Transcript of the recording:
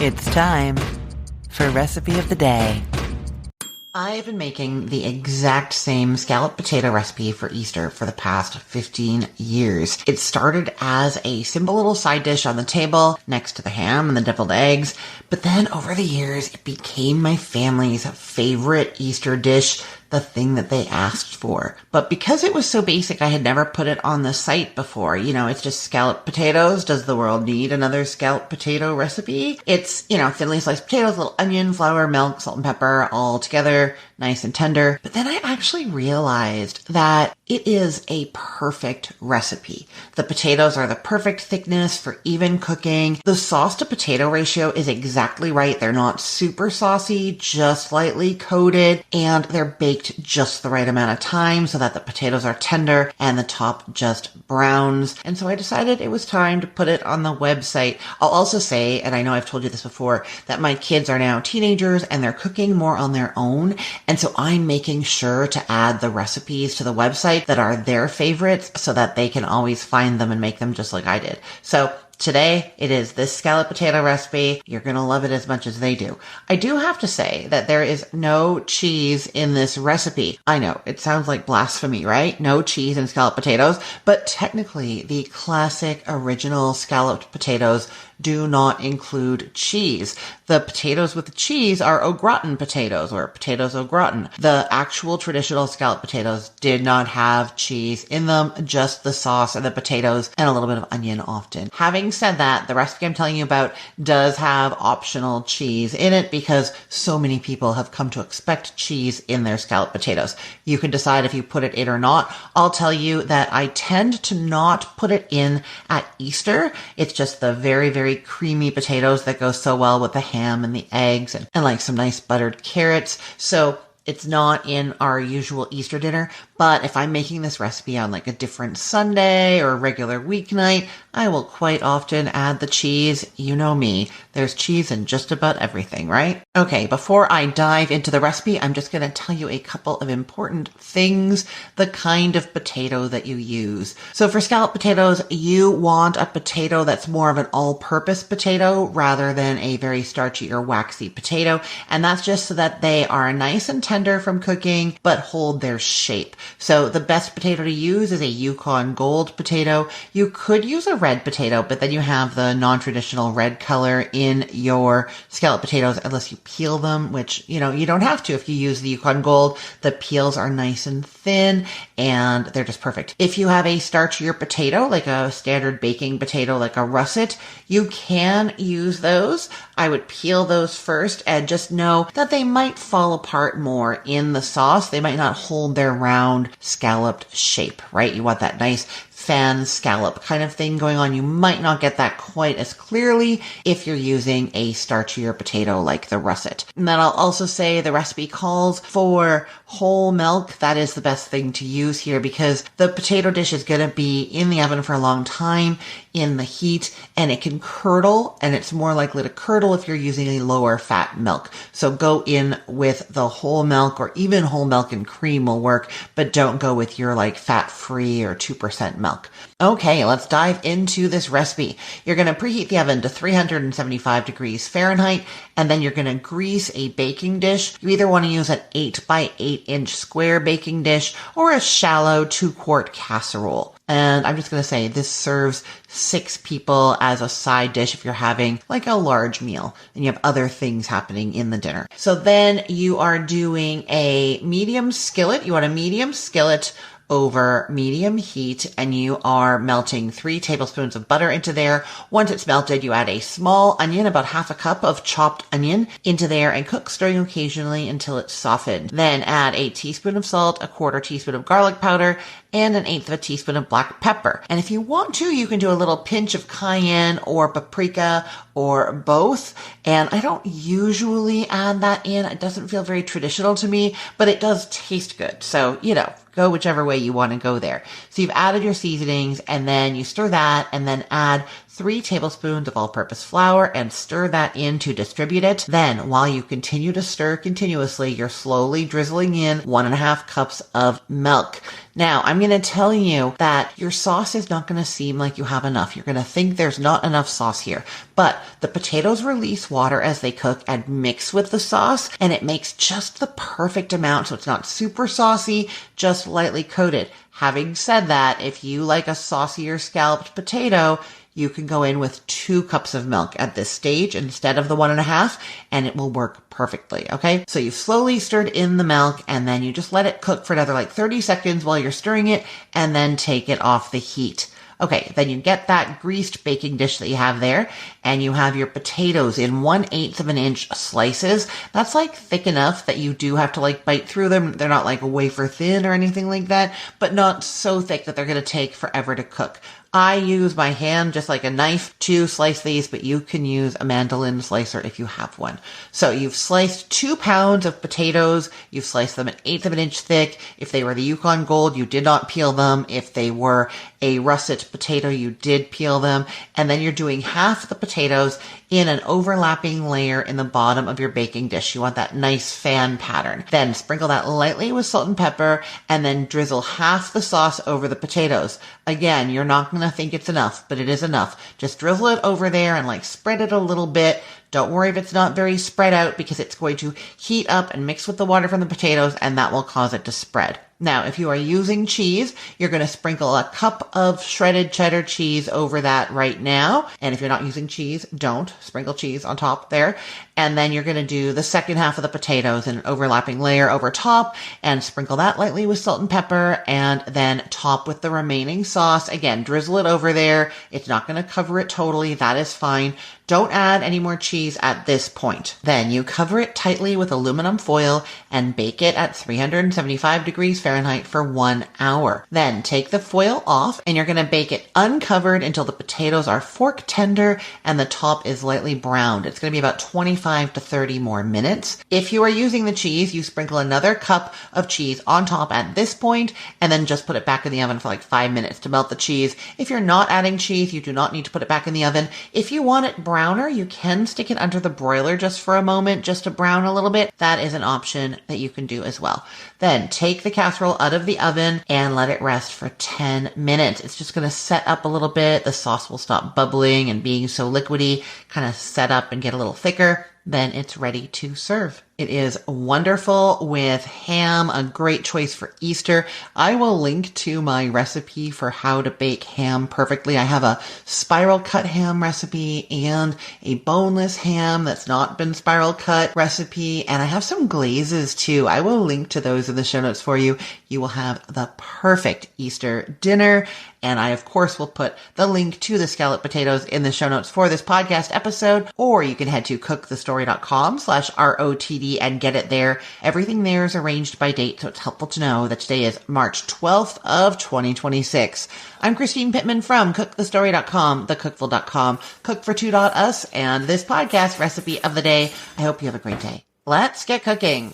It's time for Recipe of the Day. I've been making the exact same scalloped potato recipe for Easter for the past 15 years. It started as a simple little side dish on the table next to the ham and the deviled eggs, but then over the years it became my family's favorite Easter dish, the thing that they asked for. But because it was so basic, I had never put it on the site before. You know, it's just scalloped potatoes. Does the world need another scalloped potato recipe? It's, thinly sliced potatoes, a little onion, flour, milk, salt and pepper all together, nice and tender. But then I actually realized that it is a perfect recipe. The potatoes are the perfect thickness for even cooking. The sauce to potato ratio is exactly right. They're not super saucy, just lightly coated, and they're baked just the right amount of time so that the potatoes are tender and the top just browns. And so I decided it was time to put it on the website. I'll also say, and I know I've told you this before, that my kids are now teenagers and they're cooking more on their own. And so I'm making sure to add the recipes to the website that are their favorites so that they can always find them and make them just like I did. So today, it is this scalloped potato recipe. You're going to love it as much as they do. I do have to say that there is no cheese in this recipe. I know, it sounds like blasphemy, right? No cheese in scalloped potatoes, but technically the classic original scalloped potatoes do not include cheese. The potatoes with the cheese are au gratin potatoes or potatoes au gratin. The actual traditional scalloped potatoes did not have cheese in them, just the sauce and the potatoes and a little bit of onion often. Having said that, the recipe I'm telling you about does have optional cheese in it because so many people have come to expect cheese in their scalloped potatoes. You can decide if you put it in or not. I'll tell you that I tend to not put it in at Easter. It's just the very, very creamy potatoes that go so well with the ham and the eggs and like some nice buttered carrots. So it's not in our usual Easter dinner, but if I'm making this recipe on like a different Sunday or a regular weeknight, I will quite often add the cheese. You know me, there's cheese in just about everything, right? Okay, before I dive into the recipe, I'm just going to tell you a couple of important things, the kind of potato that you use. So for scalloped potatoes, you want a potato that's more of an all-purpose potato rather than a very starchy or waxy potato, and that's just so that they are nice and tender from cooking, but hold their shape. So the best potato to use is a Yukon Gold potato. You could use a red potato, but then you have the non-traditional red color in your scalloped potatoes unless you peel them, which, you don't have to if you use the Yukon Gold. The peels are nice and thin and they're just perfect. If you have a starchier potato, like a standard baking potato, like a russet, you can use those. I would peel those first and just know that they might fall apart more in the sauce. They might not hold their round scalloped shape, right? You want that nice fan scallop kind of thing going on. You might not get that quite as clearly if you're using a starchier potato like the russet. And then I'll also say the recipe calls for whole milk. That is the best thing to use here because the potato dish is going to be in the oven for a long time in the heat and it can curdle, and it's more likely to curdle if you're using a lower fat milk. So go in with the whole milk, or even whole milk and cream will work, but don't go with your like fat-free or 2% milk. Okay, let's dive into this recipe. You're going to preheat the oven to 375 degrees Fahrenheit, and then you're going to grease a baking dish. You either want to use an 8 by 8 inch square baking dish or a shallow 2-quart casserole. And I'm just going to say this serves 6 people as a side dish if you're having like a large meal and you have other things happening in the dinner. So then you are doing a medium skillet. You want a medium skillet over medium heat, and you are melting 3 tablespoons of butter into there. Once it's melted, you add a small onion, about half a cup of chopped onion into there, and cook, stirring occasionally until it's softened. Then add a teaspoon of salt, a 1/4 teaspoon of garlic powder, and 1/8 teaspoon of black pepper. And if you want to, you can do a little pinch of cayenne or paprika or both. And I don't usually add that in. It doesn't feel very traditional to me, but it does taste good. So, go whichever way you want to go there. So you've added your seasonings, and then you stir that and then add 3 tablespoons of all-purpose flour and stir that in to distribute it. Then, while you continue to stir continuously, you're slowly drizzling in 1.5 cups of milk. Now, I'm going to tell you that your sauce is not going to seem like you have enough. You're going to think there's not enough sauce here. But the potatoes release water as they cook and mix with the sauce, and it makes just the perfect amount so it's not super saucy, just lightly coated. Having said that, if you like a saucier scalloped potato, you can go in with 2 cups of milk at this stage instead of the 1.5, and it will work perfectly, okay? So you've slowly stirred in the milk, and then you just let it cook for another 30 seconds while you're stirring it, and then take it off the heat. Okay, then you get that greased baking dish that you have there, and you have your potatoes in 1/8 of an inch slices. That's thick enough that you do have to bite through them. They're not wafer thin or anything like that, but not so thick that they're going to take forever to cook. I use my hand, just like a knife, to slice these, but you can use a mandolin slicer if you have one. So you've sliced 2 pounds of potatoes. You've sliced them 1/8 of an inch thick. If they were the Yukon Gold, you did not peel them. If they were a russet potato, you did peel them. And then you're doing half the potatoes in an overlapping layer in the bottom of your baking dish. You want that nice fan pattern. Then sprinkle that lightly with salt and pepper, and then drizzle half the sauce over the potatoes. Again, you're not going to think it's enough, but it is enough. Just drizzle it over there and spread it a little bit. Don't worry if it's not very spread out, because it's going to heat up and mix with the water from the potatoes, and that will cause it to spread. Now, if you are using cheese, you're going to sprinkle a cup of shredded cheddar cheese over that right now. And if you're not using cheese, don't sprinkle cheese on top there. And then you're going to do the second half of the potatoes in an overlapping layer over top, and sprinkle that lightly with salt and pepper, and then top with the remaining sauce. Again, drizzle it over there. It's not going to cover it totally. That is fine. Don't add any more cheese at this point. Then you cover it tightly with aluminum foil and bake it at 375 degrees Fahrenheit for 1 hour. Then take the foil off, and you're going to bake it uncovered until the potatoes are fork tender and the top is lightly browned. It's going to be about 25 to 30 more minutes. If you are using the cheese, you sprinkle another cup of cheese on top at this point, and then just put it back in the oven for 5 minutes to melt the cheese. If you're not adding cheese, you do not need to put it back in the oven. If you want it browner, you can stick it under the broiler just for a moment, just to brown a little bit. That is an option that you can do as well. Then take the casserole out of the oven and let it rest for 10 minutes. It's just going to set up a little bit. The sauce will stop bubbling and being so liquidy, kind of set up and get a little thicker. Then it's ready to serve. It is wonderful with ham, a great choice for Easter. I will link to my recipe for how to bake ham perfectly. I have a spiral cut ham recipe and a boneless ham that's not been spiral cut recipe, and I have some glazes too. I will link to those in the show notes for you. You will have the perfect Easter dinner. And I, of course, will put the link to the scalloped potatoes in the show notes for this podcast episode, or you can head to cookthestory.com/ROTD and get it there. Everything there is arranged by date, so it's helpful to know that today is March 12th of 2026. I'm Christine Pittman from cookthestory.com, thecookful.com, cookfor2.us, and this podcast recipe of the day. I hope you have a great day. Let's get cooking.